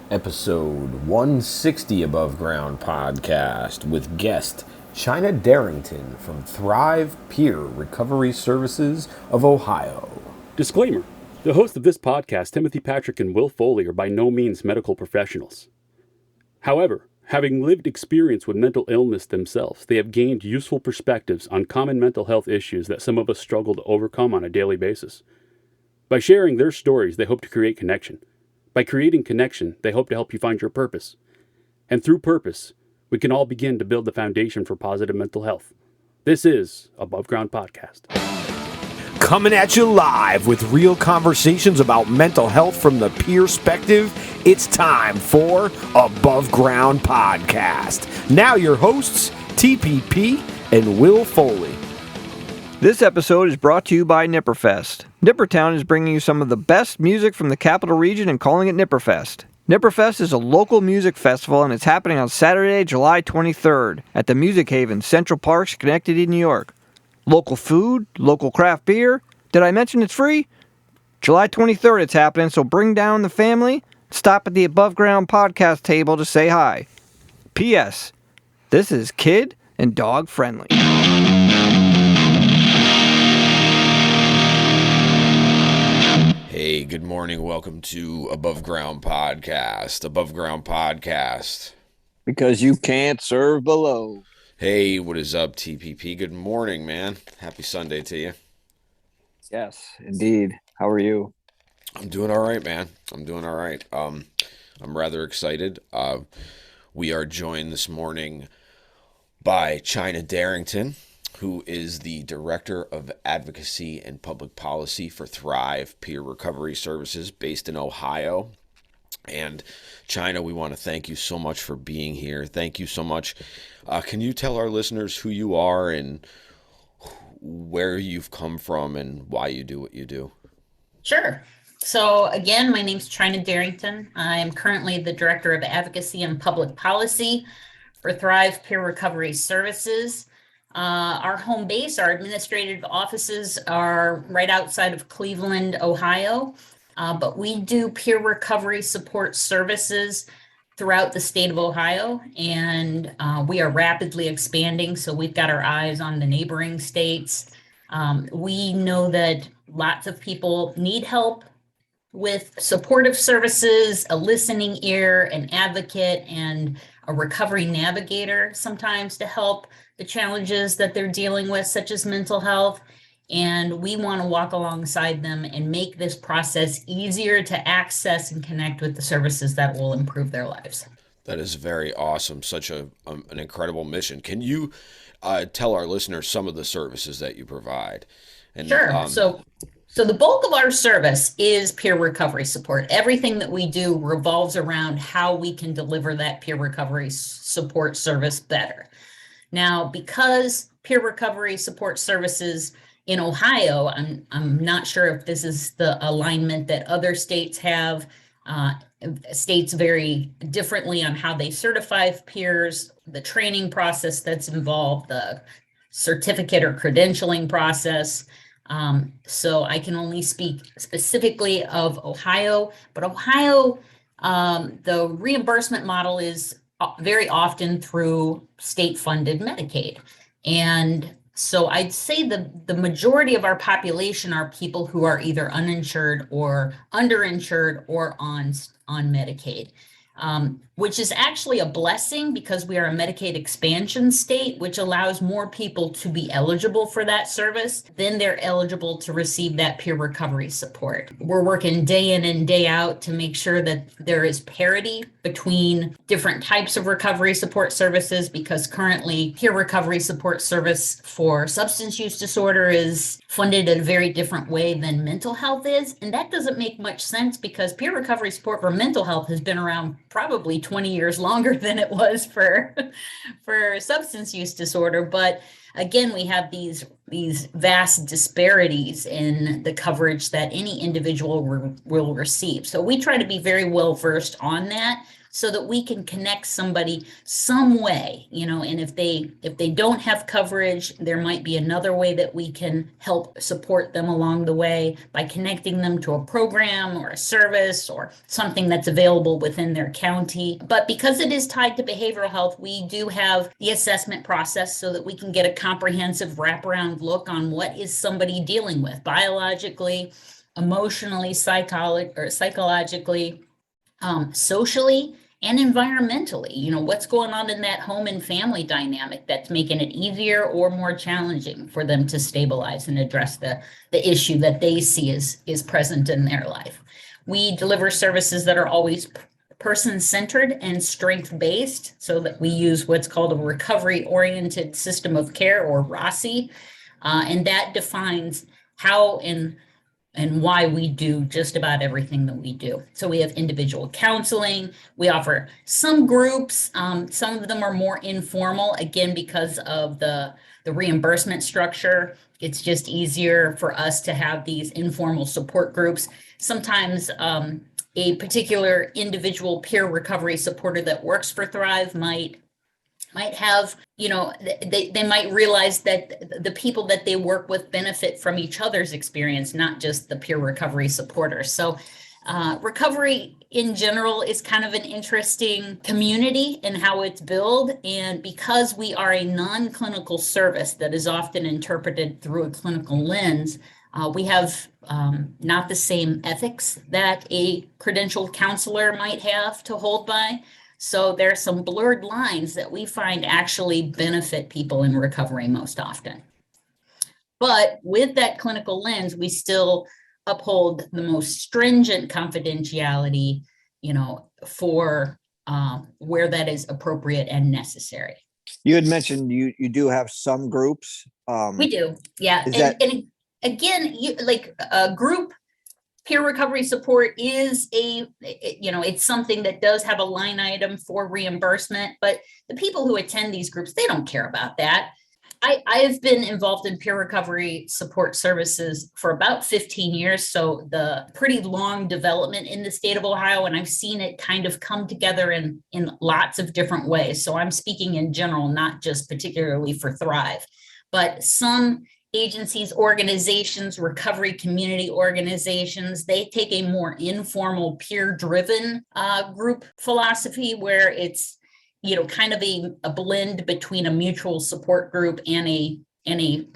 Episode 160 Above Ground podcast with guest China Darrington from Thrive Peer Recovery Services of Ohio. Disclaimer. The hosts of this podcast, Timothy Patrick and Will Foley, are by no means medical professionals. However, having lived experience with mental illness themselves, they have gained useful perspectives on common mental health issues that some of us struggle to overcome on a daily basis. By sharing their stories, they hope to create connection. By creating connection, they hope to help you find your purpose. And through purpose, we can all begin to build the foundation for positive mental health. This is Above Ground Podcast. Coming at you live with real conversations about mental health from the PEERspective, it's time for Above Ground Podcast. Now your hosts, TPP and Will Foley. This episode is brought to you by Nipperfest. Nippertown is bringing you some of the best music from the capital region and calling it Nipperfest. Nipperfest is a local music festival and it's happening on Saturday, July 23rd at the Music Haven, Central Park, Schenectady, New York. Local food, local craft beer. Did I mention it's free? July 23rd it's happening, so bring down the family. Stop at the Above Ground podcast table to say hi. P.S. This is kid and dog friendly. Hey, good morning. Welcome to Above Ground Podcast. Above Ground Podcast. Because you can't serve below. Hey, what is up, TPP? Good morning, man. Happy Sunday to you. Yes, indeed. How are you? I'm doing all right, man. I'm doing all right. I'm rather excited. We are joined this morning by China Darrington, who is the Director of Advocacy and Public Policy for Thrive Peer Recovery Services based in Ohio. And China, we want to thank you so much for being here. Thank you so much. Can you tell our listeners who you are and where you've come from and why you do what you do? Sure. So again, my name's China Darrington. I am currently the Director of Advocacy and Public Policy for Thrive Peer Recovery Services. Our home base, our administrative offices are right outside of Cleveland, Ohio, but we do peer recovery support services throughout the state of Ohio, and we are rapidly expanding, so we've got our eyes on the neighboring states. We know that lots of people need help with supportive services, a listening ear, an advocate, and a recovery navigator sometimes to help the challenges that they're dealing with, such as mental health. And we want to walk alongside them and make this process easier to access and connect with the services that will improve their lives. That is very awesome. Such an incredible mission. Can you tell our listeners some of the services that you provide? And, sure. So the bulk of our service is peer recovery support. Everything that we do revolves around how we can deliver that peer recovery support service better. Now, because peer recovery support services in Ohio, I'm not sure if this is the alignment that other states have. States vary differently on how they certify peers, the training process that's involved, the certificate or credentialing process. So I can only speak specifically of Ohio, but Ohio, the reimbursement model is very often through state-funded Medicaid. And so I'd say the majority of our population are people who are either uninsured or underinsured or on Medicaid, which is actually a blessing because we are a Medicaid expansion state, which allows more people to be eligible for that service. Then they're eligible to receive that peer recovery support. We're working day in and day out to make sure that there is parity between different types of recovery support services, because currently peer recovery support service for substance use disorder is funded in a very different way than mental health is. And that doesn't make much sense because peer recovery support for mental health has been around probably 20 years longer than it was for substance use disorder. But again, we have these vast disparities in the coverage that any individual will receive. So we try to be very well versed on that so that we can connect somebody some way, and if they don't have coverage, there might be another way that we can help support them along the way by connecting them to a program or a service or something that's available within their county. But because it is tied to behavioral health, we do have the assessment process so that we can get a comprehensive wraparound look on what is somebody dealing with biologically, emotionally, psychologically, socially, and environmentally. What's going on in that home and family dynamic that's making it easier or more challenging for them to stabilize and address the issue that they see is present in their life. We deliver services that are always person-centered and strength-based, so that we use what's called a recovery-oriented system of care, or ROSI, and that defines how and why we do just about everything that we do. So we have individual counseling. We offer some groups. Some of them are more informal, again, because of the reimbursement structure. It's just easier for us to have these informal support groups. Sometimes a particular individual peer recovery supporter that works for Thrive might have, they might realize that the people that they work with benefit from each other's experience, not just the peer recovery supporters. So recovery in general is kind of an interesting community in how it's built. And because we are a non-clinical service that is often interpreted through a clinical lens, we have not the same ethics that a credentialed counselor might have to hold by. So there are some blurred lines that we find actually benefit people in recovery most often. But with that clinical lens, we still uphold the most stringent confidentiality, for where that is appropriate and necessary. You had mentioned you do have some groups. We do, yeah. And again, a group peer recovery support is it's something that does have a line item for reimbursement, but the people who attend these groups, they don't care about that. I have been involved in peer recovery support services for about 15 years, so the pretty long development in the state of Ohio, and I've seen it kind of come together in lots of different ways. So I'm speaking in general, not just particularly for Thrive, but some agencies, organizations, recovery community organizations, they take a more informal, peer-driven group philosophy where it's, kind of a blend between a mutual support group and a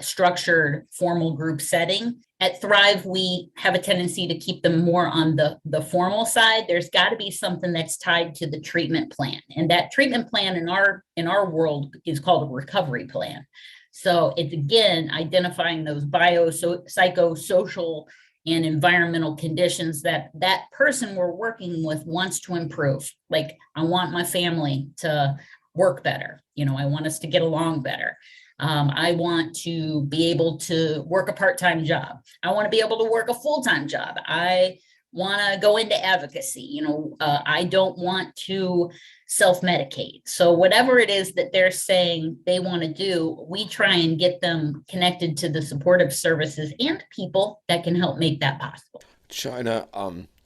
structured formal group setting. At Thrive, we have a tendency to keep them more on the formal side. There's got to be something that's tied to the treatment plan. And that treatment plan in our world is called a recovery plan. So it's, again, identifying those psychosocial and environmental conditions that person we're working with wants to improve. Like, I want my family to work better. I want us to get along better. I want to be able to work a part-time job. I want to be able to work a full-time job. I want to go into advocacy. I don't want to self-medicate. So whatever it is that they're saying they want to do, we try and get them connected to the supportive services and people that can help make that possible. China,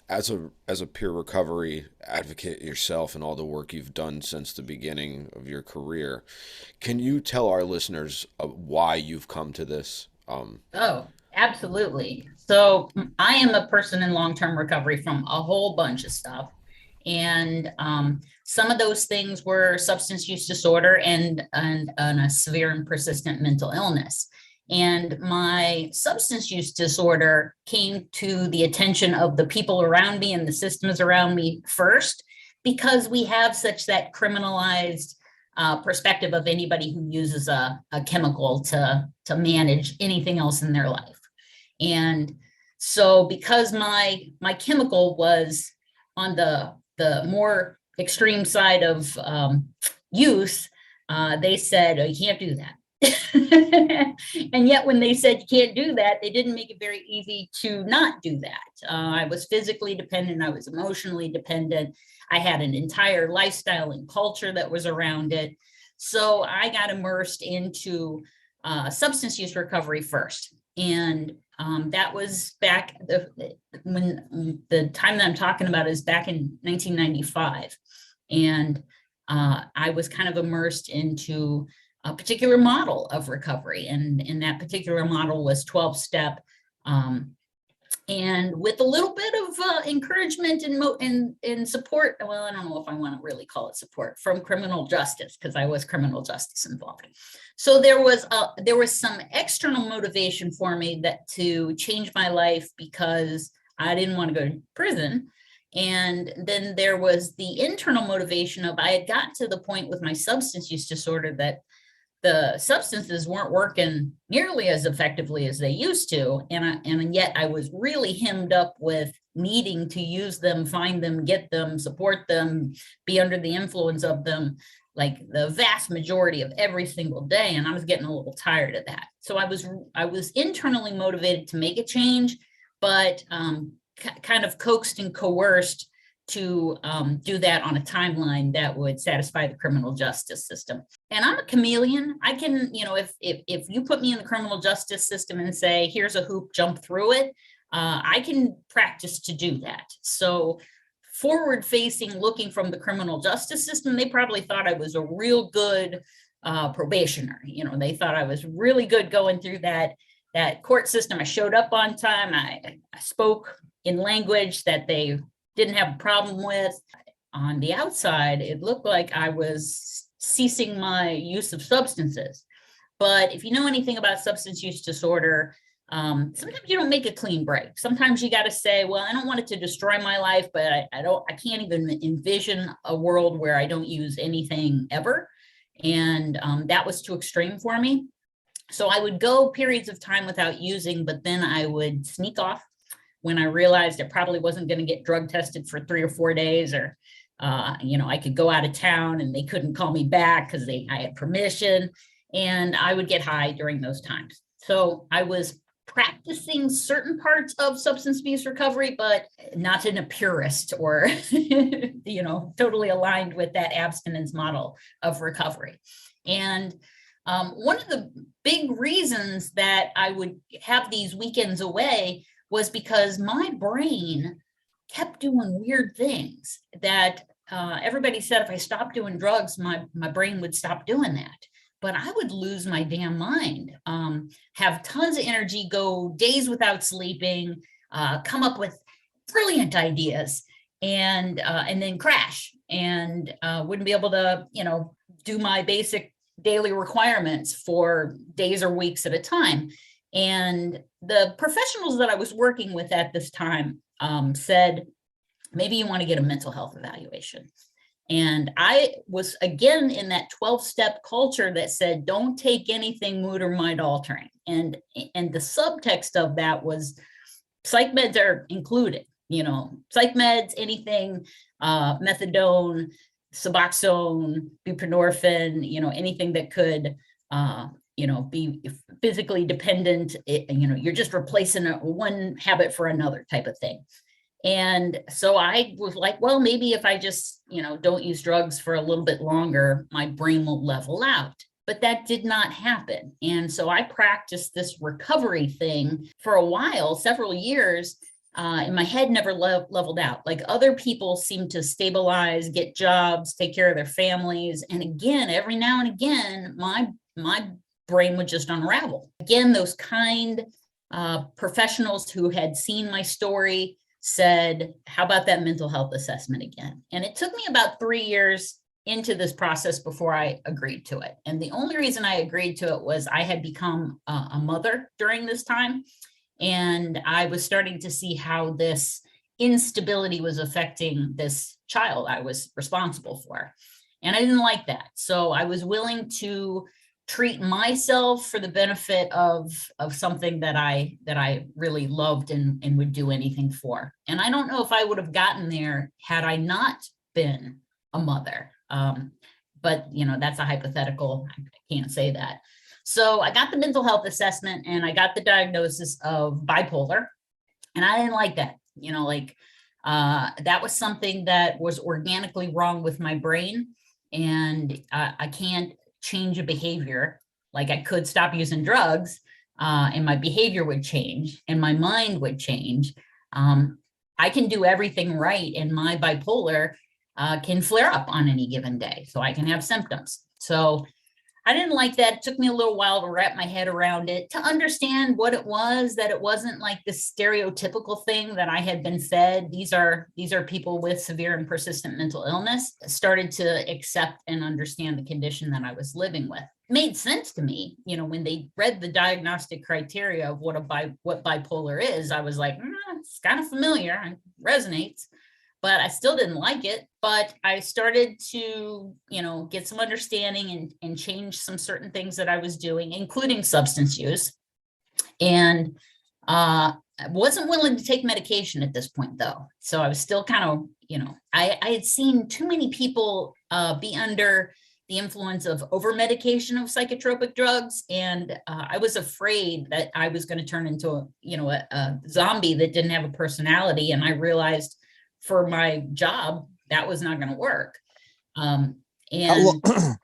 as a peer recovery advocate yourself and all the work you've done since the beginning of your career, can you tell our listeners why you've come to this? Oh, absolutely. So I am a person in long-term recovery from a whole bunch of stuff. And some of those things were substance use disorder and a severe and persistent mental illness. And my substance use disorder came to the attention of the people around me and the systems around me first, because we have such that criminalized perspective of anybody who uses a chemical to manage anything else in their life. And so because my chemical was on the more extreme side of use, they said, oh, you can't do that. And yet when they said you can't do that, they didn't make it very easy to not do that. I was physically dependent. I was emotionally dependent. I had an entire lifestyle and culture that was around it. So I got immersed into substance use recovery first. And that was back when the time that I'm talking about is back in 1995. And I was kind of immersed into a particular model of recovery. And that particular model was 12-step. And with a little bit of encouragement and support, well, I don't know if I want to really call it support, from criminal justice, because I was criminal justice involved. So there was some external motivation for me to change my life, because I didn't want to go to prison. And then there was the internal motivation of, I had gotten to the point with my substance use disorder that the substances weren't working nearly as effectively as they used to. And yet I was really hemmed up with needing to use them, find them, get them, support them, be under the influence of them, like the vast majority of every single day. And I was getting a little tired of that. So I was internally motivated to make a change, but kind of coaxed and coerced to do that on a timeline that would satisfy the criminal justice system. And I'm a chameleon. I can, if you put me in the criminal justice system and say, here's a hoop, jump through it, I can practice to do that. So forward facing, looking from the criminal justice system, they probably thought I was a real good probationer. They thought I was really good going through that court system. I showed up on time. I spoke in language that they didn't have a problem with. On the outside, it looked like I was ceasing my use of substances. But if you know anything about substance use disorder, sometimes you don't make a clean break. Sometimes you got to say, well, I don't want it to destroy my life, but I can't even envision a world where I don't use anything ever. And that was too extreme for me. So I would go periods of time without using, but then I would sneak off when I realized I probably wasn't going to get drug tested for 3 or 4 days, or, I could go out of town and they couldn't call me back because I had permission, and I would get high during those times. So I was practicing certain parts of substance abuse recovery, but not in a purist or, totally aligned with that abstinence model of recovery. And one of the big reasons that I would have these weekends away was because my brain kept doing weird things that everybody said if I stopped doing drugs, my brain would stop doing that. But I would lose my damn mind, have tons of energy, go days without sleeping, come up with brilliant ideas, and then crash, and wouldn't be able to, do my basic daily requirements for days or weeks at a time. And the professionals that I was working with at this time said, maybe you want to get a mental health evaluation. And I was, again, in that 12-step culture that said, don't take anything mood or mind altering. And the subtext of that was psych meds are included, psych meds, anything, methadone, Suboxone, buprenorphine, anything that could, be physically dependent, you're just replacing one habit for another type of thing. And so I was like, well, maybe if I just, don't use drugs for a little bit longer, my brain will level out. But that did not happen. And so I practiced this recovery thing for a while, several years, and my head never leveled out. Like other people seem to stabilize, get jobs, take care of their families. And again, every now and again, my brain would just unravel. Again, those kind professionals who had seen my story said, how about that mental health assessment again? And it took me about 3 years into this process before I agreed to it. And the only reason I agreed to it was I had become a mother during this time. And I was starting to see how this instability was affecting this child I was responsible for. And I didn't like that. So I was willing to treat myself for the benefit of something that I really loved and would do anything for. And I don't know if I would have gotten there had I not been a mother. But that's a hypothetical. I can't say that. So I got the mental health assessment and I got the diagnosis of bipolar, and I didn't like that. That was something that was organically wrong with my brain, and I can't change a behavior. Like I could stop using drugs, and my behavior would change and my mind would change. I can do everything right, and my bipolar, can flare up on any given day. So I can have symptoms. So I didn't like that. It took me a little while to wrap my head around it, to understand what it was, that it wasn't like the stereotypical thing that I had been fed. These are people with severe and persistent mental illness. I started to accept and understand the condition that I was living with. It made sense to me, when they read the diagnostic criteria of what bipolar is. I was like, it's kind of familiar, it resonates. But I still didn't like it. But I started to, get some understanding and change some certain things that I was doing, including substance use. And I wasn't willing to take medication at this point, though. So I was still kind of, I had seen too many people be under the influence of over medication of psychotropic drugs. And I was afraid that I was going to turn into a zombie that didn't have a personality. And I realized for my job, that was not going to work. And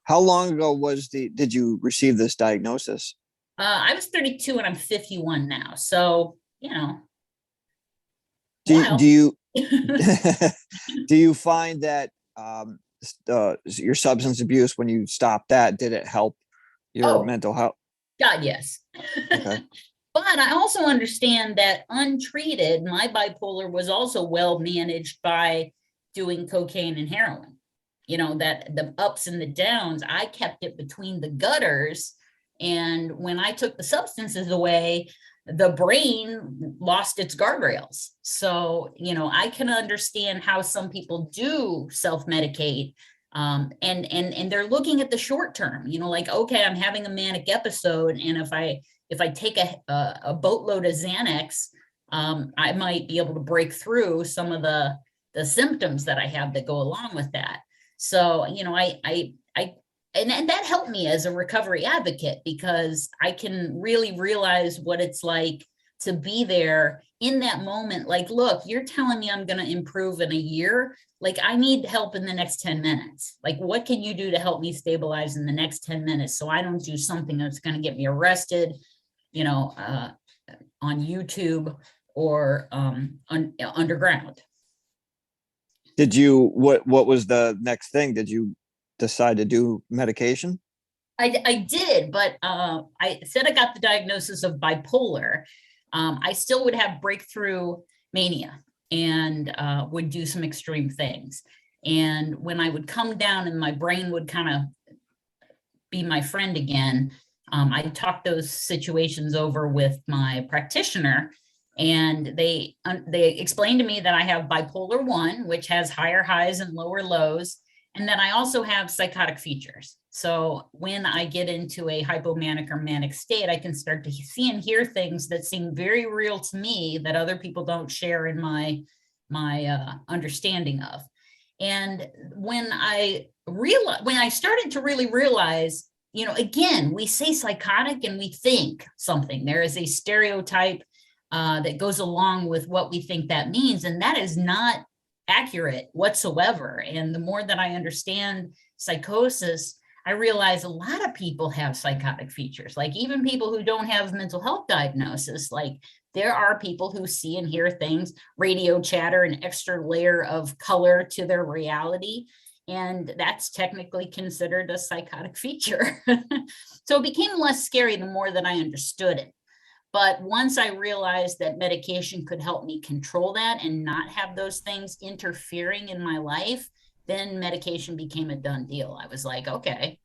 how long ago did you receive this diagnosis? I was 32 and I'm 51 now. So, do you do you find that your substance abuse, when you stopped that, did it help your mental health? God, yes. Okay. But I also understand that untreated, my bipolar was also well managed by doing cocaine and heroin. That the ups and the downs, I kept it between the gutters. And when I took the substances away, the brain lost its guardrails. So, I can understand how some people do self-medicate. And they're looking at the short term, like, okay, I'm having a manic episode. And if I take a boatload of Xanax, I might be able to break through some of the symptoms that I have that go along with that. So, and that helped me as a recovery advocate, because I can really realize what it's like to be there in that moment. Like, look, you're telling me I'm going to improve in a year. Like, I need help in the next 10 minutes. Like, what can you do to help me stabilize in the next 10 minutes so I don't do something that's going to get me arrested, on YouTube or underground. What was the next thing? Did you decide to do medication? I did, but I said I got the diagnosis of bipolar. I still would have breakthrough mania and would do some extreme things. And when I would come down and my brain would kind of be my friend again, I talked those situations over with my practitioner, and they explained to me that I have bipolar 1, which has higher highs and lower lows, and that I also have psychotic features. So when I get into a hypomanic or manic state, I can start to see and hear things that seem very real to me that other people don't share in my understanding of. And when I started to really realize, again, we say psychotic and we think something. There is a stereotype that goes along with what we think that means, and that is not accurate whatsoever. And the more that I understand psychosis, I realize a lot of people have psychotic features. Like, even people who don't have mental health diagnosis, like, there are people who see and hear things, radio chatter, an extra layer of color to their reality. And that's technically considered a psychotic feature. So it became less scary the more that I understood it. But once I realized that medication could help me control that and not have those things interfering in my life, then medication became a done deal. I was like, okay.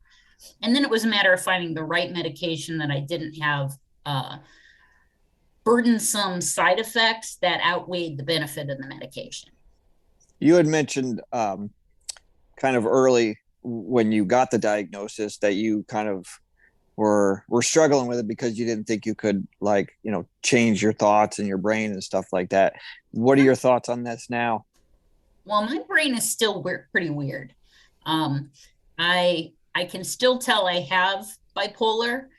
And then it was a matter of finding the right medication that I didn't have burdensome side effects that outweighed the benefit of the medication. You had mentioned kind of early when you got the diagnosis that you kind of were struggling with it because you didn't think you could, like, change your thoughts and your brain and stuff like that. What are your thoughts on this now? Well, my brain is still pretty weird. I can still tell I have bipolar,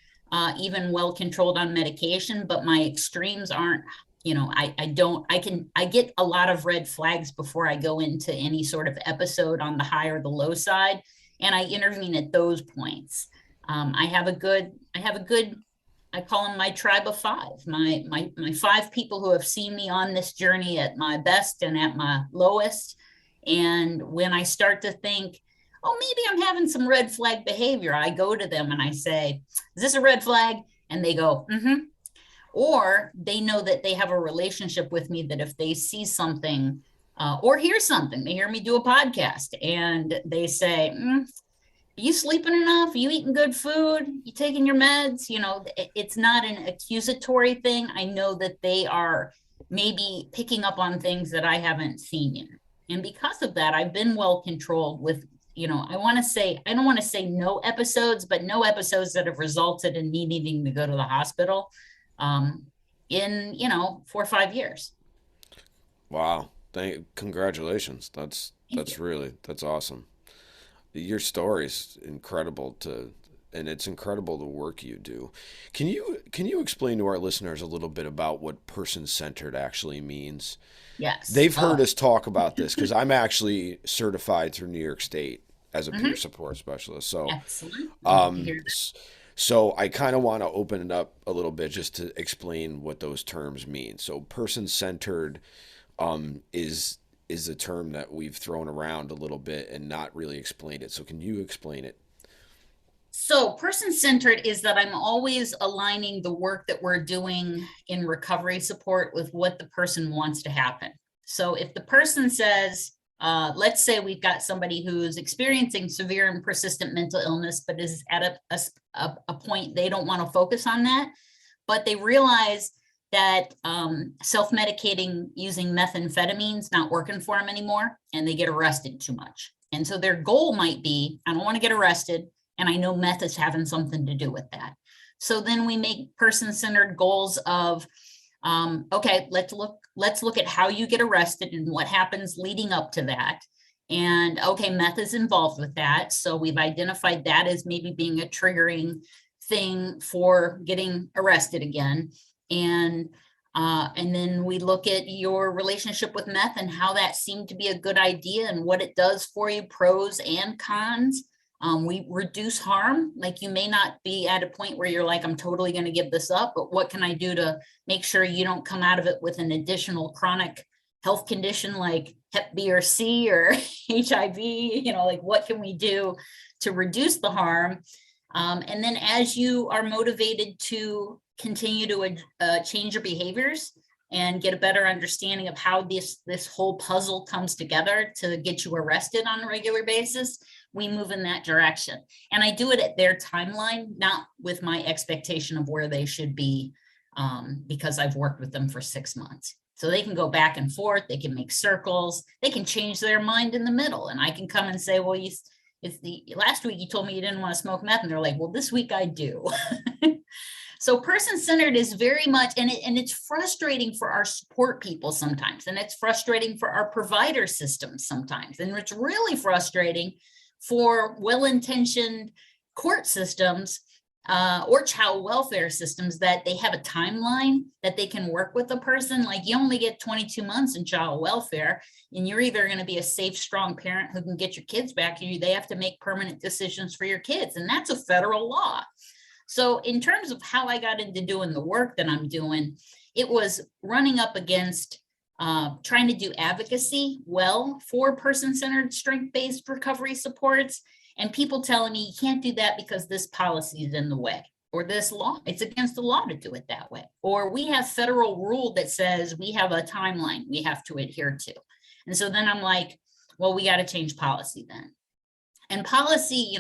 even well controlled on medication, but my extremes aren't, I get a lot of red flags before I go into any sort of episode on the high or the low side. And I intervene at those points. I have a good, I call them my tribe of 5, my 5 people who have seen me on this journey at my best and at my lowest. And when I start to think, oh, maybe I'm having some red flag behavior, I go to them and I say, is this a red flag? And they go, mm-hmm. Or they know that they have a relationship with me, that if they see something or hear something, they hear me do a podcast and they say, are you sleeping enough? Are you eating good food? You taking your meds? You know, it's not an accusatory thing. I know that they are maybe picking up on things that I haven't seen yet. And because of that, I've been well controlled with, I don't want to say no episodes, but no episodes that have resulted in me needing to go to the hospital in, 4 or 5 years. Wow. Congratulations. That's awesome. Your story's incredible and it's incredible the work you do. Can you explain to our listeners a little bit about what person-centered actually means? Yes. They've heard us talk about this because I'm actually certified through New York State as a peer support specialist. So, so I kind of want to open it up a little bit just to explain what those terms mean. So person-centered is a term that we've thrown around a little bit and not really explained it. So can you explain it? So person-centered is that I'm always aligning the work that we're doing in recovery support with what the person wants to happen. So if the person says, let's say we've got somebody who's experiencing severe and persistent mental illness, but is at a point they don't want to focus on that, but they realize that self-medicating using methamphetamine's not working for them anymore, and they get arrested too much. And so their goal might be, I don't want to get arrested, and I know meth is having something to do with that. So then we make person-centered goals of, okay, let's look at how you get arrested and what happens leading up to that. And okay, meth is involved with that. So we've identified that as maybe being a triggering thing for getting arrested again. And then we look at your relationship with meth and how that seemed to be a good idea and what it does for you, pros and cons. We reduce harm. Like you may not be at a point where you're like, I'm totally going to give this up, but what can I do to make sure you don't come out of it with an additional chronic health condition like Hep B or C or HIV? Like what can we do to reduce the harm? And then as you are motivated to continue to change your behaviors and get a better understanding of how this whole puzzle comes together to get you arrested on a regular basis, we move in that direction. And I do it at their timeline, not with my expectation of where they should be, because I've worked with them for 6 months. So they can go back and forth, they can make circles, they can change their mind in the middle. And I can come and say, well, last week you told me you didn't want to smoke meth. And they're like, well, this week I do. So person-centered is very much, and it's frustrating for our support people sometimes, and it's frustrating for our provider systems sometimes, and it's really frustrating for well-intentioned court systems or child welfare systems that they have a timeline that they can work with a person. Like you only get 22 months in child welfare, and you're either going to be a safe, strong parent who can get your kids back, or they have to make permanent decisions for your kids, and that's a federal law. So in terms of how I got into doing the work that I'm doing, it was running up against trying to do advocacy well for person-centered strength-based recovery supports, and people telling me you can't do that because this policy is in the way, or this law, it's against the law to do it that way, or we have federal rule that says we have a timeline we have to adhere to. And so then I'm like, well, we got to change policy then. And policy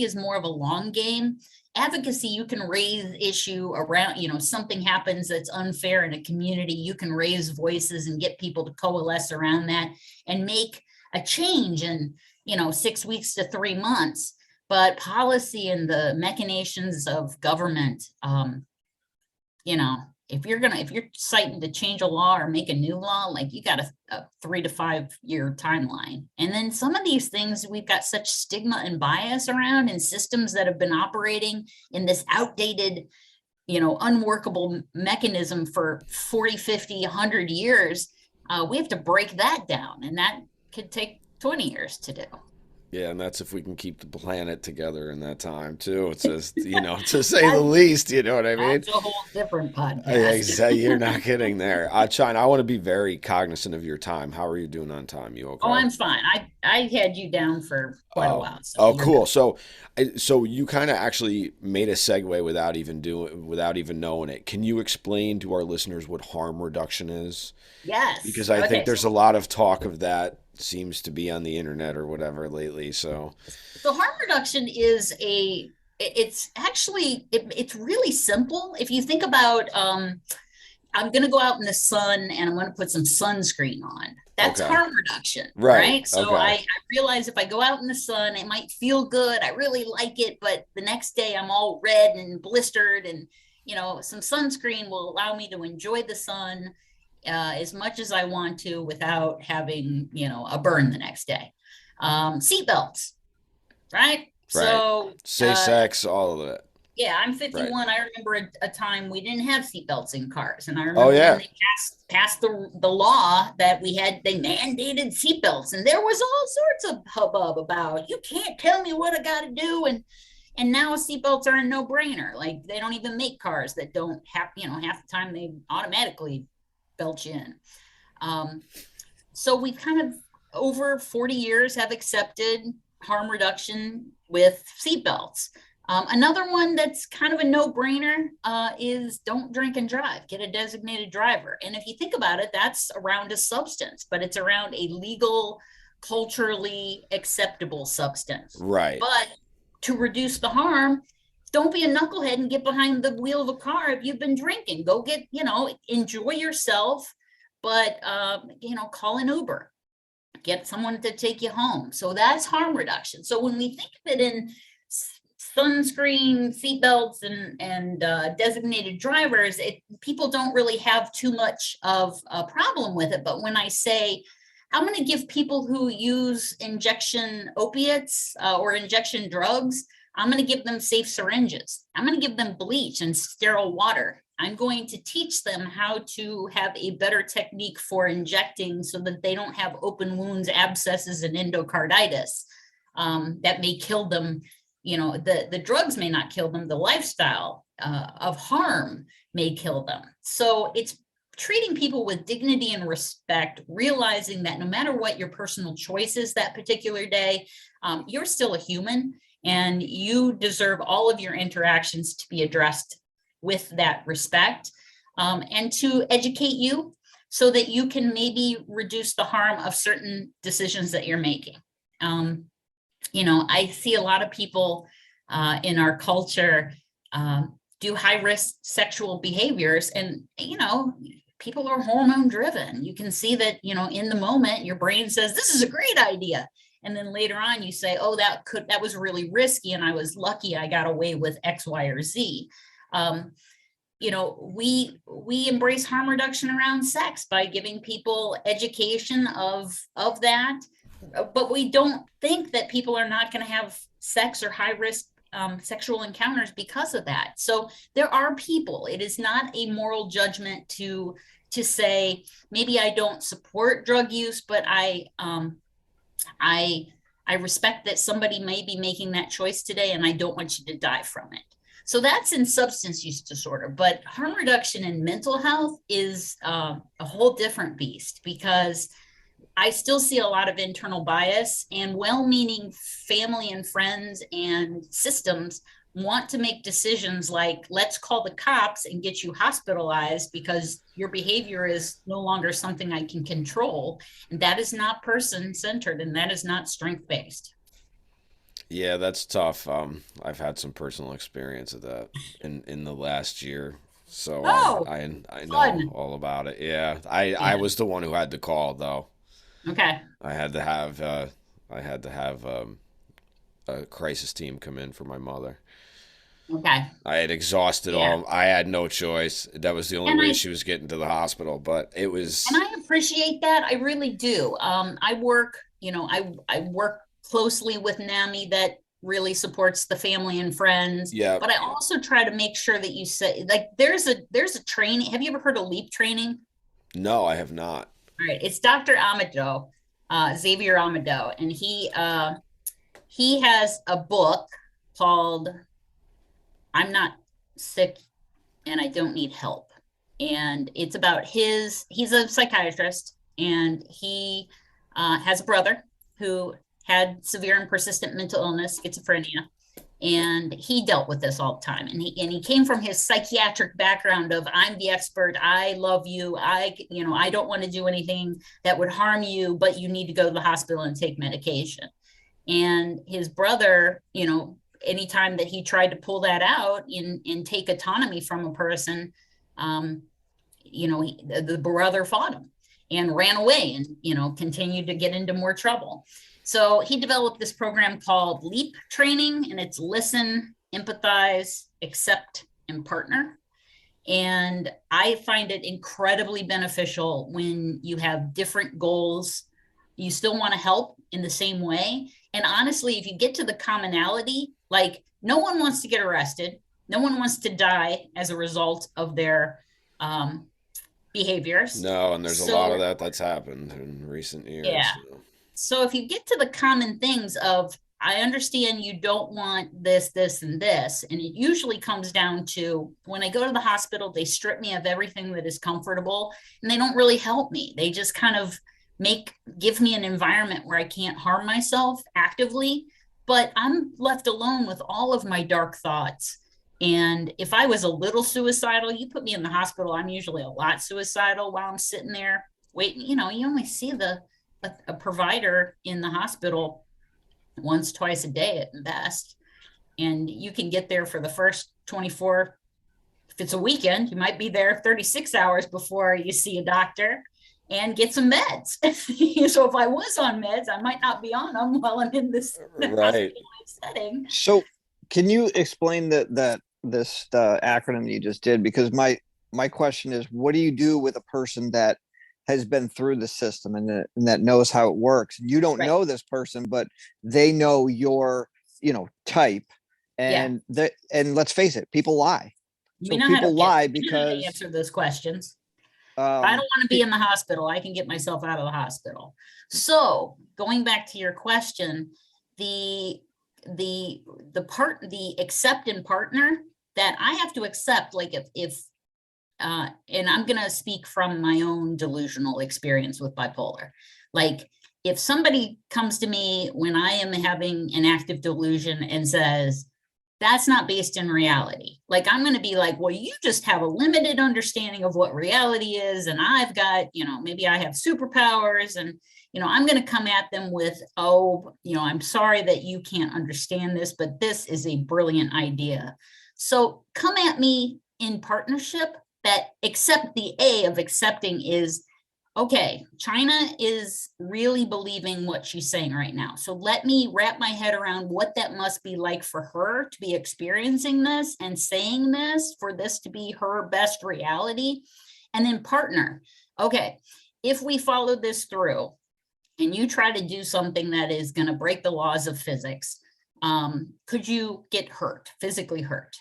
is more of a long game. Advocacy, you can raise issue around, something happens that's unfair in a community, you can raise voices and get people to coalesce around that and make a change in, 6 weeks to 3 months. But policy and the machinations of government, if you're citing to change a law or make a new law, like you got a 3 to 5 year timeline. And then some of these things, we've got such stigma and bias around in systems that have been operating in this outdated, unworkable mechanism for 40, 50, 100 years. We have to break that down, and that could take 20 years to do. Yeah, and that's if we can keep the planet together in that time too. It's just, to say the least, you know what I mean? That's a whole different Yeah, podcast. exactly. You're not kidding there. China, I want to be very cognizant of your time. How are you doing on time? You Oh, okay? I'm fine. I had you down for quite a Oh, while, so oh, you're good. cool. So you kind of actually made a segue without even knowing it. Can you explain to our listeners what harm reduction is? Yes. Because I think Okay. there's a lot of talk of that seems to be on the internet or whatever lately. So, So harm reduction is it's actually it's really simple. If you think about I'm going to go out in the sun and I'm going to put some sunscreen on. That's okay. harm reduction, Right. right? So Okay. I realize if I go out in the sun, it might feel good. I really like it, but the next day I'm all red and blistered, and some sunscreen will allow me to enjoy the sun as much as I want to without having a burn the next day. Seatbelts, right? Right. So Safe sex, all of it. yeah, I'm Right. 51. I remember a time we didn't have seatbelts in cars, and I Oh remember when yeah. they passed the law that they mandated seatbelts, and there was all sorts of hubbub about you can't tell me what I got to do, and now seatbelts are a no brainer. Like they don't even make cars that don't have half the time they automatically belt you in. Um, so we kind of over 40 years have accepted harm reduction with seatbelts. Another one that's kind of a no-brainer is don't drink and drive. Get a designated driver. And if you think about it, that's around a substance, but it's around a legal, culturally acceptable substance. Right. But to reduce the harm, don't be a knucklehead and get behind the wheel of a car if you've been drinking. Go get, enjoy yourself, but call an Uber, get someone to take you home. So that's harm reduction. So when we think of it in sunscreen, seatbelts, and designated drivers, people don't really have too much of a problem with it. But when I say I'm going to give people who use injection opiates or injection drugs, I'm going to give them safe syringes. I'm going to give them bleach and sterile water. I'm going to teach them how to have a better technique for injecting so that they don't have open wounds, abscesses, and endocarditis that may kill them. The drugs may not kill them. The lifestyle of harm may kill them. So it's treating people with dignity and respect, realizing that no matter what your personal choice is that particular day, you're still a human and you deserve all of your interactions to be addressed with that respect, and to educate you so that you can maybe reduce the harm of certain decisions that you're making. I see a lot of people in our culture do high risk sexual behaviors, and people are hormone driven. You can see that in the moment your brain says this is a great idea, and then later on you say, oh, that was really risky, and I was lucky I got away with X, Y, or Z. We embrace harm reduction around sex by giving people education of that, but we don't think that people are not going to have sex or high risk sexual encounters because of that. So there are people. It is not a moral judgment to say maybe I don't support drug use, but I respect that somebody may be making that choice today, and I don't want you to die from it. So that's in substance use disorder, but harm reduction in mental health is a whole different beast, because I still see a lot of internal bias, and well-meaning family and friends and systems want to make decisions like, let's call the cops and get you hospitalized because your behavior is no longer something I can control. And that is not person-centered, and that is not strength-based. Yeah, that's tough. I've had some personal experience of that in the last year, so Oh, I know fun. all about it. Yeah, I Yeah. was the one who had to call though. Okay. I had to have a crisis team come in for my mother. Okay. I had exhausted Yeah. all. I had no choice. That was the only And way I she was getting to the hospital. But it and was, I appreciate that. I really do. I work closely with NAMI that really supports the family and friends, yeah. but I also try to make sure that you say, like, there's a training. Have you ever heard of LEAP training? No, I have not. All right, it's Dr. Amado, Xavier Amado, and he has a book called I'm Not Sick and I Don't Need Help. And it's about he's a psychiatrist, and he has a brother who had severe and persistent mental illness, schizophrenia, and he dealt with this all the time. And he came from his psychiatric background of I'm the expert, I love you, I don't want to do anything that would harm you, but you need to go to the hospital and take medication. And his brother, anytime that he tried to pull that out and take autonomy from a person, the brother fought him and ran away and, continued to get into more trouble. So he developed this program called LEAP training, and it's listen, empathize, accept, and partner. And I find it incredibly beneficial when you have different goals. You still want to help in the same way. And honestly, if you get to the commonality, like no one wants to get arrested, no one wants to die as a result of their behaviors. No, and there's a lot of that's happened in recent years. Yeah. So if you get to the common things of, I understand you don't want this, this, and this, and it usually comes down to when I go to the hospital, they strip me of everything that is comfortable, and they don't really help me. They just kind of give me an environment where I can't harm myself actively, but I'm left alone with all of my dark thoughts. And if I was a little suicidal, you put me in the hospital, I'm usually a lot suicidal while I'm sitting there waiting. You only see a provider in the hospital once, twice a day at best. And you can get there for the first 24. If it's a weekend, you might be there 36 hours before you see a doctor and get some meds. So if I was on meds, I might not be on them while I'm in this right setting. So can you explain this acronym you just did? Because my question is, what do you do with a person that has been through the system and that knows how it works? You don't know this person, but they know your, type. And and let's face it, people lie. So people lie because answer those questions. I don't want to be in the hospital. I can get myself out of the hospital. So going back to your question, the accept and partner that I have to accept, like if and I'm going to speak from my own delusional experience with bipolar. Like if somebody comes to me when I am having an active delusion and says, that's not based in reality. Like, I'm going to be like, well, you just have a limited understanding of what reality is. And I've got, maybe I have superpowers, and, I'm going to come at them with, I'm sorry that you can't understand this, but this is a brilliant idea. So come at me in partnership. That accept, the A of accepting is, okay, China is really believing what she's saying right now. So let me wrap my head around what that must be like for her to be experiencing this and saying this, for this to be her best reality. And then partner. Okay, if we follow this through and you try to do something that is going to break the laws of physics, could you get hurt, physically hurt?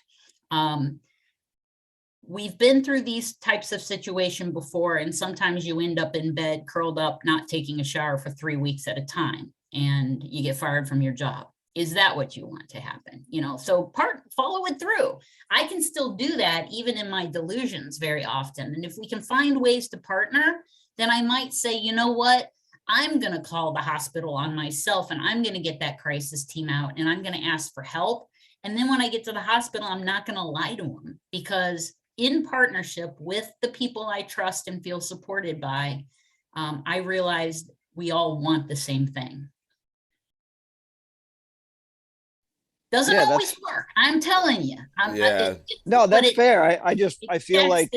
We've been through these types of situation before, and sometimes you end up in bed curled up, not taking a shower for 3 weeks at a time, and you get fired from your job. Is that what you want to happen? So follow it through. I can still do that even in my delusions very often. And if we can find ways to partner, then I might say, you know what? I'm going to call the hospital on myself, and I'm going to get that crisis team out, and I'm going to ask for help. And then when I get to the hospital, I'm not going to lie to them, because in partnership with the people I trust and feel supported by, I realized we all want the same thing. Doesn't always work. I'm telling you. No, that's fair. I feel like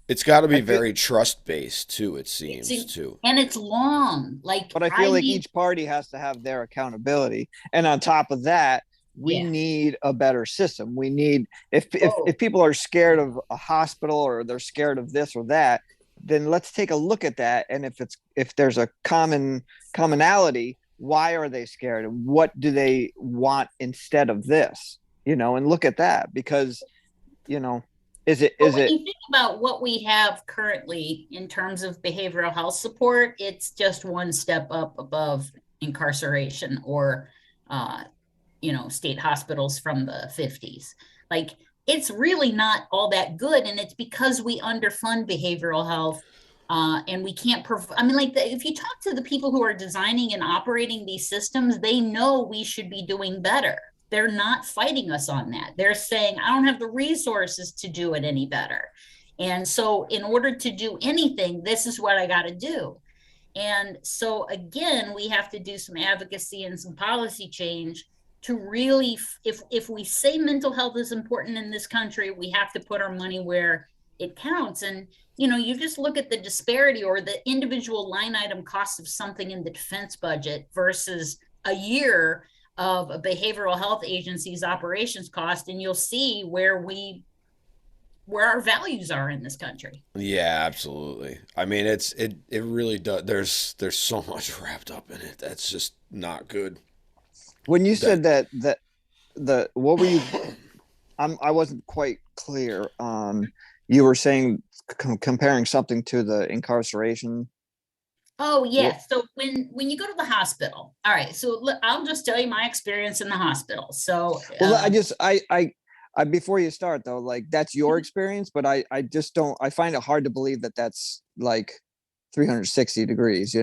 it's got to be very trust-based too, it seems, too. And it's long. But I feel like each party has to have their accountability. And on top of that, we need a better system. We need, if people are scared of a hospital, or they're scared of this or that, then let's take a look at that. And if there's a commonality, why are they scared, and what do they want instead of this? And look at that, because when you think about what we have currently in terms of behavioral health support, it's just one step up above incarceration or state hospitals from the 50s. Like, it's really not all that good. And it's because we underfund behavioral health. And we can't I mean, like, if you talk to the people who are designing and operating these systems, they know we should be doing better. They're not fighting us on that. They're saying, I don't have the resources to do it any better. And so in order to do anything, this is what I got to do. And so again, we have to do some advocacy and some policy change to really, if we say mental health is important in this country, we have to put our money where it counts. And you just look at the disparity or the individual line item cost of something in the defense budget versus a year of a behavioral health agency's operations cost, and you'll see where our values are in this country. Yeah, absolutely. I mean, it really does. There's so much wrapped up in it. That's just not good. When you said that what were you? I wasn't quite clear. You were saying comparing something to the incarceration. Oh, yeah. So when you go to the hospital, all right. So I'll just tell you my experience in the hospital. So I before you start though, like, that's your experience, but I just don't. I find it hard to believe that that's like 360 degrees.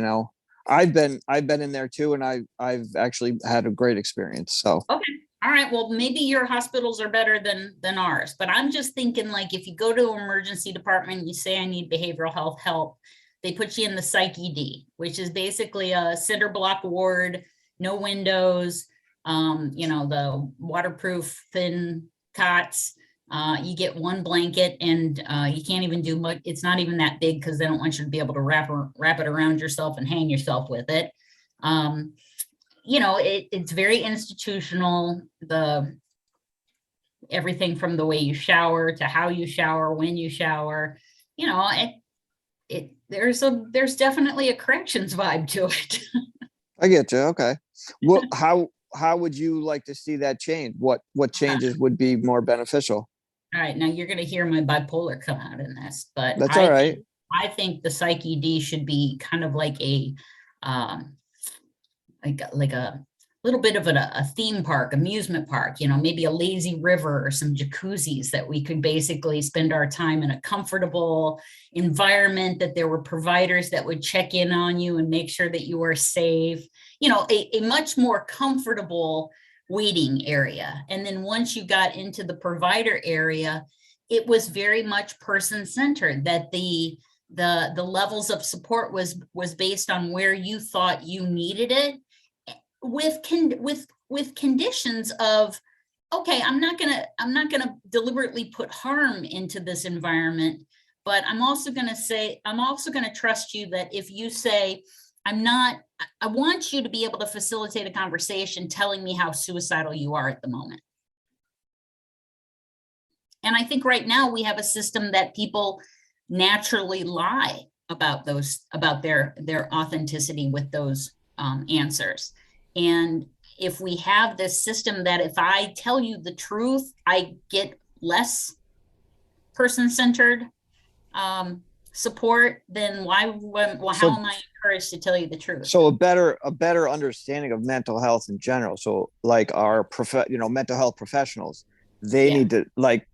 I've been in there too, and I've actually had a great experience. So okay. All right. Well, maybe your hospitals are better than ours, but I'm just thinking, like, if you go to an emergency department, you say I need behavioral health help, they put you in the psych ED, which is basically a cinder block ward, no windows, the waterproof thin cots. You get one blanket, and you can't even do much. It's not even that big because they don't want you to be able to wrap it around yourself and hang yourself with it. It's very institutional. Everything from the way you shower to how you shower, when you shower, there's definitely a corrections vibe to it. I get you. Okay. Well, how would you like to see that change? What changes would be more beneficial? All right, now you're going to hear my bipolar come out in this, but That's all right. I think the psych ED should be kind of like a little bit of a theme park, amusement park, maybe a lazy river or some jacuzzis that we could basically spend our time in a comfortable environment, that there were providers that would check in on you and make sure that you are safe, a much more comfortable waiting area. And then once you got into the provider area, it was very much person-centered, that the levels of support was based on where you thought you needed it, with conditions of, okay, I'm not gonna deliberately put harm into this environment, but I'm also gonna trust you that if you say, I want you to be able to facilitate a conversation telling me how suicidal you are at the moment. And I think right now we have a system that people naturally lie about their authenticity with those answers. And if we have this system that if I tell you the truth, I get less person-centered support, then how am I encouraged to tell you the truth? So a better understanding of mental health in general. So like our mental health professionals, they need to, like,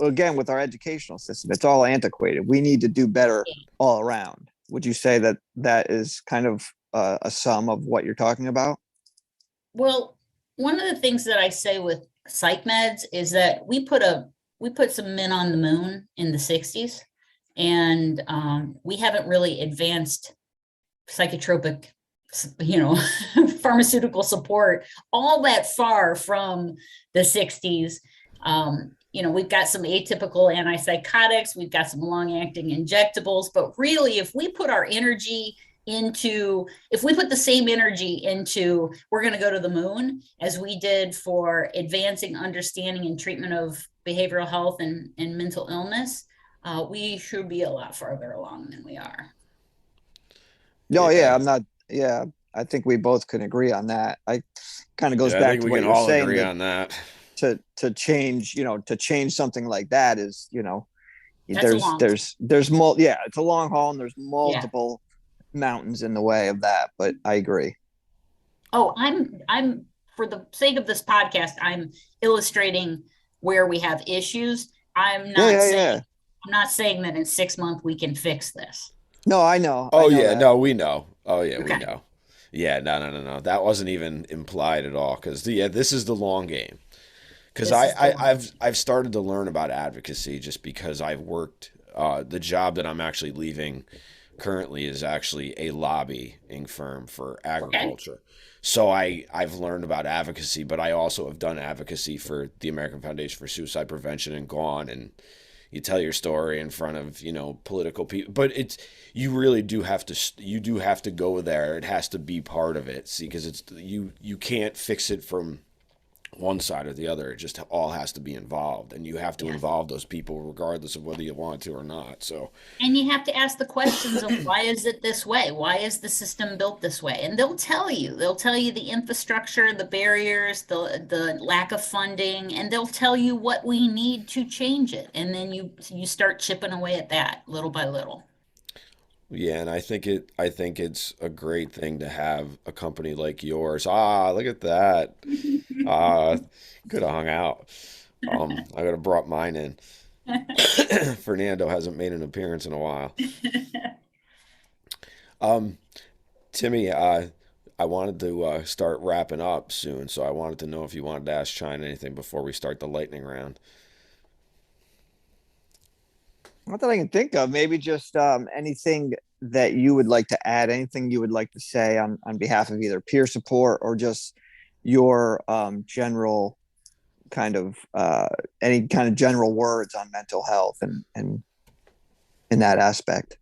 again, with our educational system, it's all antiquated. We need to do better all around. Would you say that is kind of a sum of what you're talking about? Well, one of the things that I say with psych meds is that we put some men on the moon in the 60s, and we haven't really advanced psychotropic, pharmaceutical support all that far from the 60s. We've got some atypical antipsychotics, we've got some long-acting injectables, but really, if we put the same energy into, we're going to go to the moon, as we did for advancing understanding and treatment of behavioral health and mental illness, we should be a lot farther along than we are. No, yeah, I think we both can agree on that. I kind of goes back to what you were saying. Agree on that. To change something like that is, That's there's it's a long haul, and there's multiple mountains in the way of that, but I agree. Oh, I'm for the sake of this podcast, I'm illustrating where we have issues. I'm Yeah, not yeah, saying yeah. I'm not saying that in 6 months we can fix this. No, I know. I Oh know yeah, that. no, we know. Oh yeah, we Okay. know. Yeah, no, no, no, no. That wasn't even implied at all. Because yeah, this is the long game. Because This is the one. I've started to learn about advocacy just because I've worked. The job that I'm actually leaving currently is actually a lobbying firm for Okay. agriculture. So I've learned about advocacy, but I also have done advocacy for the American Foundation for Suicide Prevention and gone and you tell your story in front of political people, but it's you really do have to go there. It has to be part of it. See, because you can't fix it from one side or the other. It just all has to be involved, and you have to Yes. involve those people regardless of whether you want to or not. So And you have to ask the questions of why is it this way? Why is the system built this way? And they'll tell you. They'll tell you the infrastructure, the barriers, the lack of funding, and they'll tell you what we need to change it. And then you start chipping away at that little by little. yeah, and I think it's a great thing to have a company like yours. Ah, look at that. Ah, could have hung out. I could have brought mine in. Fernando hasn't made an appearance in a while. Um, Timmy, I wanted to start wrapping up soon, so I wanted to know if you wanted to ask China anything before we start the lightning round. Not that I can think of. Maybe just anything that you would like to add, anything you would like to say on behalf of either peer support or just your general kind of any kind of general words on mental health and in that aspect.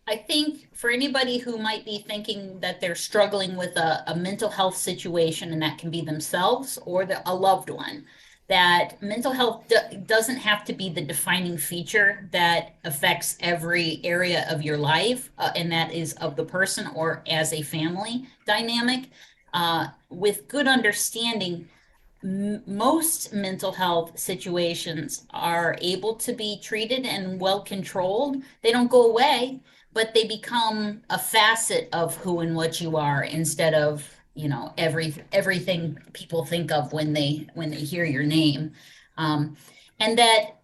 I think for anybody who might be thinking that they're struggling with a mental health situation, and that can be themselves or a loved one, that mental health doesn't have to be the defining feature that affects every area of your life, and that is of the person or as a family dynamic. With good understanding, most mental health situations are able to be treated and well controlled. They don't go away, but they become a facet of who and what you are instead of, everything people think of when they hear your name. Um, and that,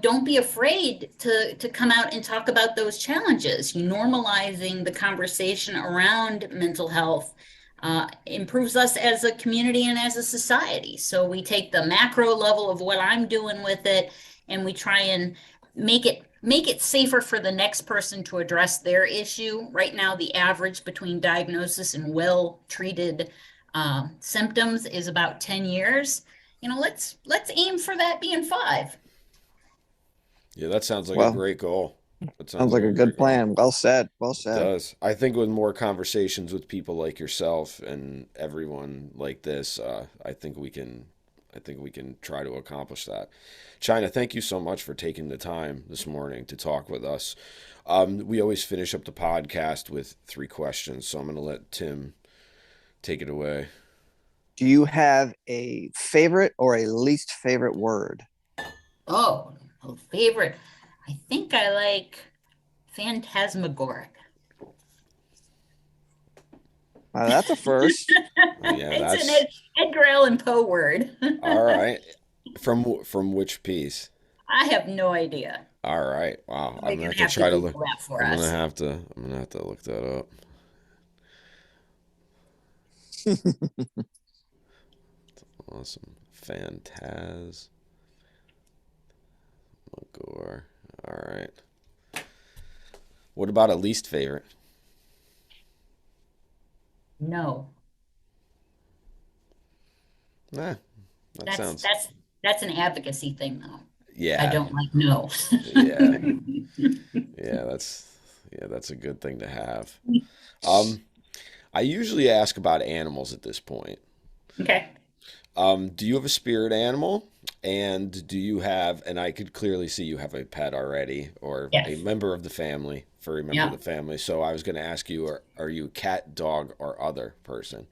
don't be afraid to come out and talk about those challenges. You normalizing the conversation around mental health improves us as a community and as a society. So we take the macro level of what I'm doing with it, and we try and make it safer for the next person to address their issue. Right now, the average between diagnosis and well treated symptoms is about 10 years. Let's aim for that being 5. Yeah, that sounds like a Well, great goal. That sounds sounds like like a a good great goal. plan. Well said. Well It said. does. I think with more conversations with people like yourself and everyone like this, I think we can try to accomplish that. China, thank you so much for taking the time this morning to talk with us. We always finish up the podcast with 3 questions, so I'm going to let Tim take it away. Do you have a favorite or a least favorite word? Oh, favorite. I think I like phantasmagoric. That's a first. Yeah, It's an that's Edgar Allan Poe word. all right. From which piece? I have no idea. All right. Wow. I'm We're gonna have gonna to have to try to look. Google that for us. I'm gonna have to look that up. Awesome. Phantasmagor. All right. What about a least favorite? No, Nah, that that's sounds. that's that's an advocacy thing, though. I Yeah. don't like no. Yeah. Yeah. That's a good thing to have. Um, I usually ask about animals at this point. Okay. Do you have a spirit animal? And do you have, and I could clearly see you have a pet already or a Yes. member of the family, furry member of Yeah. the family. So I was going to ask you, are you a cat, dog, or other person?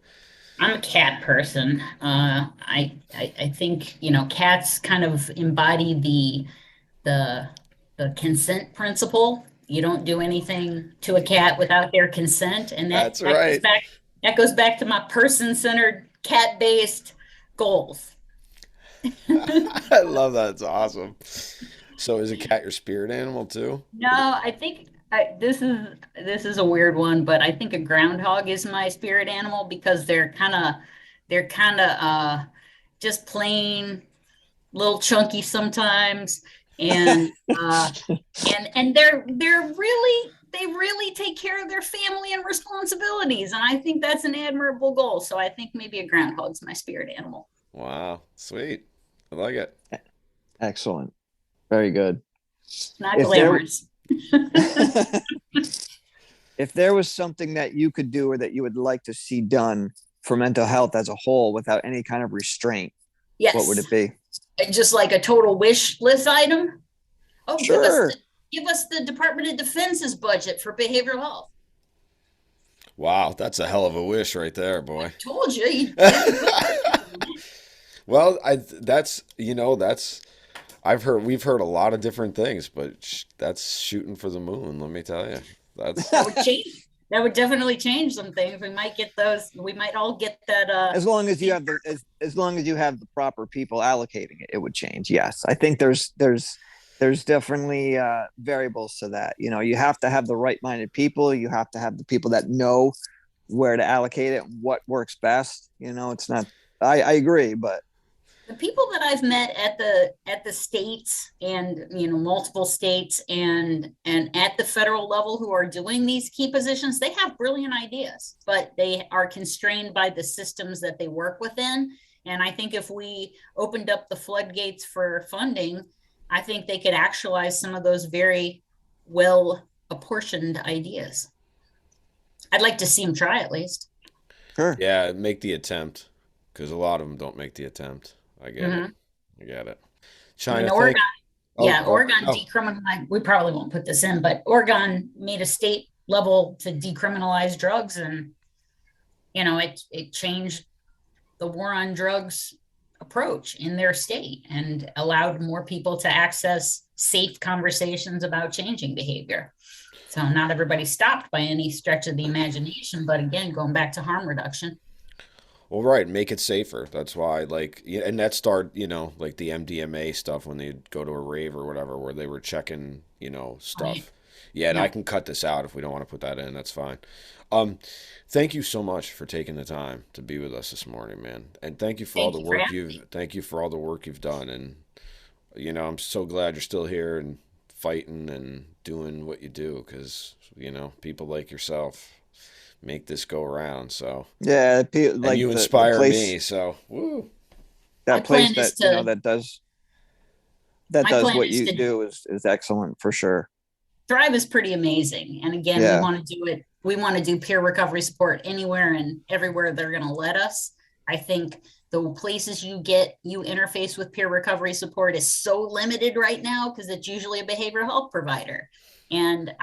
I'm a cat person. I think cats kind of embody the the consent principle. You don't do anything to a cat without their consent, and that That's that goes right. back that goes back to my person-centered cat-based goals. I love that. It's awesome. So is a cat your spirit animal too? No, I think this is a weird one, but I think a groundhog is my spirit animal because they're kind of just plain little chunky sometimes, and they really take care of their family and responsibilities, and I think that's an admirable goal. So I think maybe a groundhog's my spirit animal. Wow, sweet. I like it. Excellent. Very good. Not If there glamorous. if there was something that you could do or that you would like to see done for mental health as a whole without any kind of restraint, what would Yes, it be? just like a total wish list item. Oh, Sure. give us the Department of Defense's budget for behavioral health. Wow, that's a hell of a wish right there, I boy. told you, you did a good job. Well, that's we've heard a lot of different things, but that's shooting for the moon, let me tell you. That's That would change. That would definitely change some things. We might get those. We might all get that. As long as you have as long as you have the proper people allocating it, it would change. Yes, I think there's definitely variables to that. You know, you have to have the right-minded people. You have to have the people that know where to allocate it, what works best. You know, it's not. I agree, but The people that I've met at the states and multiple states and at the federal level who are doing these key positions, they have brilliant ideas, but they are constrained by the systems that they work within. And I think if we opened up the floodgates for funding, I think they could actualize some of those very well apportioned ideas. I'd like to see them try at least. sure. yeah, make the attempt because a lot of them don't make the attempt. I get it. Mhm. I get it. I mean, China, Oregon, oh, yeah, oh, Oregon no. decriminalized. We probably won't put this in, but Oregon made a state level to decriminalize drugs, and it changed the war on drugs approach in their state and allowed more people to access safe conversations about changing behavior. So not everybody stopped by any stretch of the imagination, but again, going back to harm reduction. Well, right, make it safer. That's why, like, yeah, and that start, like the MDMA stuff when they go to a rave or whatever, where they were checking, Right. stuff. Yeah, and I Yeah. can cut this out if we don't want to put that in. That's fine. Um, Thank you so much for taking the time to be with us this morning, man. And Thank you for having me. thank you for all the work you've done. And I'm so glad you're still here and fighting and doing what you do because people like yourself make this go around. So. Yeah, And like you the inspire place me, so woo. My that place plan is that to that my does plan what is you to do is excellent for sure. Thrive is pretty amazing. And again, we Yeah. want to do it. We want to do peer recovery support anywhere and everywhere they're going to let us. I think the places you interface with peer recovery support is so limited right now because it's usually a behavioral health provider. And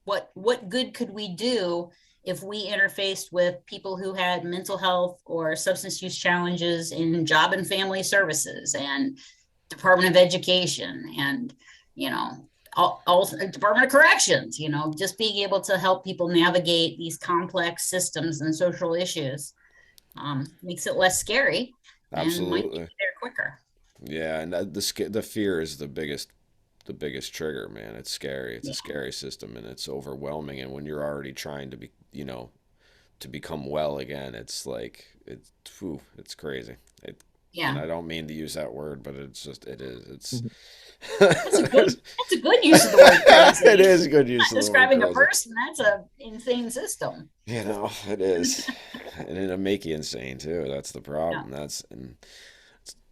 what good could we do if we interfaced with people who had mental health or substance use challenges in job and family services and Department of Education and you know all Department of Corrections, just being able to help people navigate these complex systems and social issues makes it less scary and might get Absolutely. you there quicker. Yeah, and the fear is the biggest trigger, man. It's scary. It's a Yeah. scary system and it's overwhelming. And when you're already trying to to become well again, it's like it's crazy. And Yeah. I don't mean to use that word, but it's just it is. It's Mhm. That's a good use of the word it crazy. is a good use Not of the word describing a crazy. person, that's a insane system. It is, and it'll make you insane too. That's the Yeah. problem.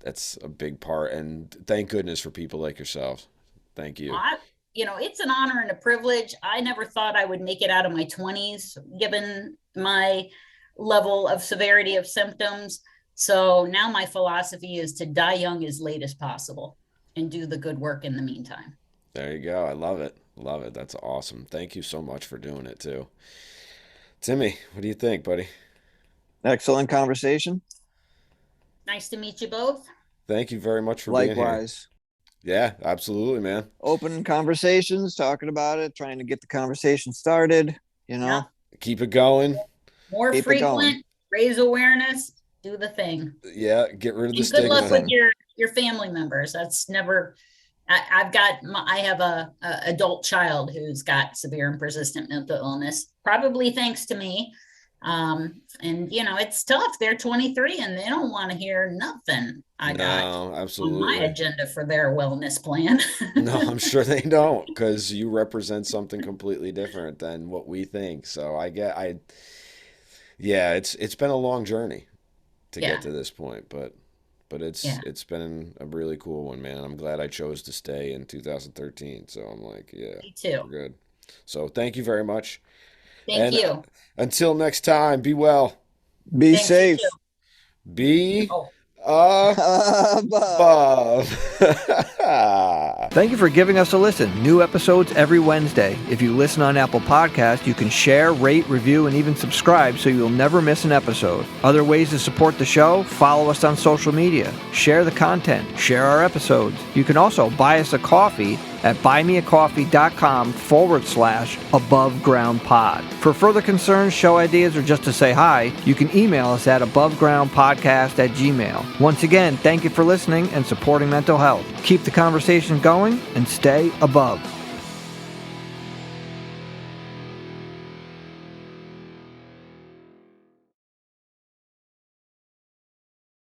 That's a big part. And thank goodness for people like yourself. Thank you. I, it's an honor and a privilege. I never thought I would make it out of my 20s, given my level of severity of symptoms. So now my philosophy is to die young as late as possible and do the good work in the meantime. There you go. I love it. Love it. That's awesome. Thank you so much for doing it too. Timmy, what do you think, buddy? Excellent conversation. Nice to meet you both. Thank you very much for being here. Likewise. Yeah, absolutely, man. Open conversations, talking about it, trying to get the conversation started, you Yeah. know, Keep it going. More keep it going. frequent, raise awareness, do the thing. Yeah, get rid of the And good luck stigma. with your family members. That's never. I have a adult child who's got severe and persistent mental illness, probably thanks to me. And it's tough. They're 23 and they don't want to hear nothing I got on my Absolutely. agenda for their wellness plan. No, I'm sure they don't, because you represent something completely different than what we think. So yeah, it's been a long journey to Yeah. get to this point, but Yeah. it's been a really cool one, man. I'm glad I chose to stay in 2013. So I'm like, yeah, Me too. we're good. So thank you very much. Thank And you. until next time, be well. Be Thanks, you safe. too. Be Oh. above. Thank you for giving us a listen. New episodes every Wednesday. If you listen on Apple Podcasts, you can share, rate, review, and even subscribe so you'll never miss an episode. Other ways to support the show: follow us on social media, share the content, share our episodes. You can also buy us a coffee at buymeacoffee.com/abovegroundpod. For further concerns, show ideas, or just to say hi, you can email us at abovegroundpodcast@gmail.com. Once again, thank you for listening and supporting mental health. Keep the conversation going and stay above.